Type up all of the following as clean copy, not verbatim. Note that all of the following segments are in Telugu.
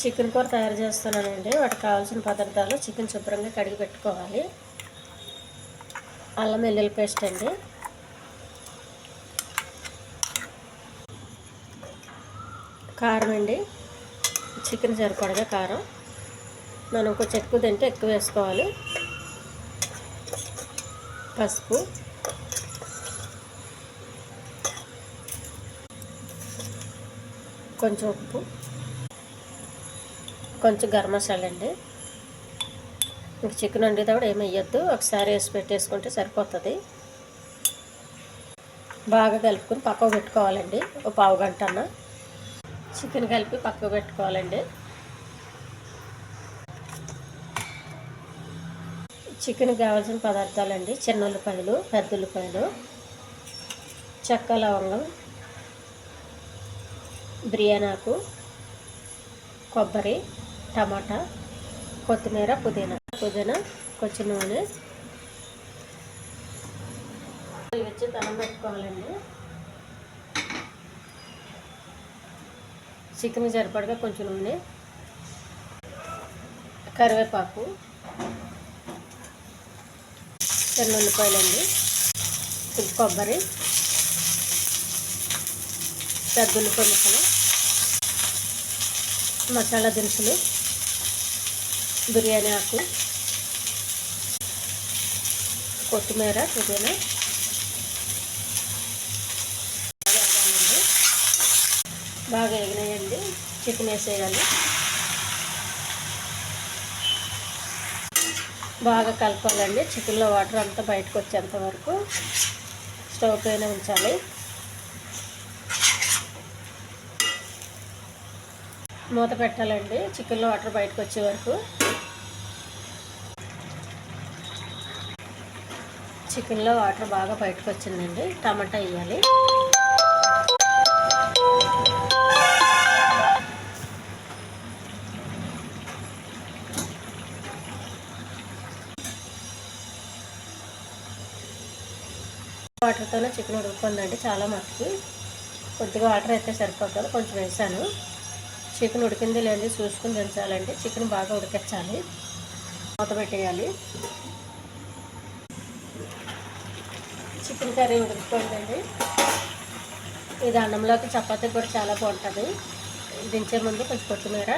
చికెన్ కూర తయారు చేస్తున్నానండి. వాటికి కావాల్సిన పదార్థాలు: చికెన్ శుభ్రంగా కడిగి పెట్టుకోవాలి, అల్లం వెల్లుల్లి పేస్ట్ అండి, కారం అండి, చికెన్ సరిపడగా కారం, మనం కొంచెం ఎక్కువ తింటే ఎక్కువ వేసుకోవాలి, పసుపు, కొంచెం ఉప్పు, కొంచెం గరం మసాలా అండి. ఇంక చికెన్ వండేటప్పుడు ఏమి వేయద్దు, ఒకసారి వేసి పెట్టేసుకుంటే సరిపోతుంది. బాగా కలుపుకొని పక్కకు పెట్టుకోవాలండి. ఒక పావు గంట అన్న చికెన్ కలిపి పక్కకు పెట్టుకోవాలండి. చికెన్కి కావాల్సిన పదార్థాలండి: చిన్న ఉల్లిపాయలు, పెద్ద ఉల్లిపాయలు, చెక్క, లవంగం, బిర్యానీ ఆకు, కొబ్బరి, టమాటా, కొత్తిమీర, పుదీనా, కొంచెం నూనె వచ్చి తనం పెట్టుకోవాలండి. చికెన్ సరిపడగా కొంచెం నూనె, కరివేపాకు, చిన్న ఉల్లిపాయలండి, కొబ్బరి, పెద్ద ఉల్లిపాయ ముక్కలు, మసాలా దినుసులు, బిర్యానీ ఆకు, కొత్తిమీర, పుదీనా బాగా ఎగినాయండి. చికెన్ వేసేయాలి, బాగా కలపాలండి. చికెన్లో వాటర్ అంతా బయటకు వచ్చేంత వరకు స్టవ్ పైన ఉంచాలి. మూత పెట్టాలండి చికెన్లో వాటర్ బయటకు వచ్చే వరకు. చికెన్లో వాటర్ బాగా బయటకు వచ్చిందండి. టమాటా వేయాలి, వాటర్తోనే చికెన్ ఉడుకుతుందండి. చాలా మట్టుకి కొద్దిగా వాటర్ అయితే సరిపోతుంది, కొంచెం వేసాను. చికెన్ ఉడికింది లేని చూసుకుని దించాలండి. చికెన్ బాగా ఉడికించాలి, మూత పెట్టేయాలి. చికెన్ కర్రీ ఉడికిపోయిందండి. ఇది అన్నంలోకి చపాతీ కూడా చాలా బాగుంటుంది. దించే ముందు కొంచెం కొత్తిమీర.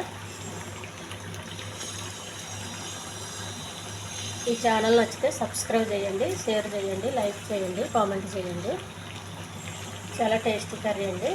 ఈ ఛానల్ నచ్చితే సబ్స్క్రైబ్ చేయండి, షేర్ చేయండి, లైక్ చేయండి, కామెంట్ చేయండి. చాలా టేస్టీ కర్రీ అండి.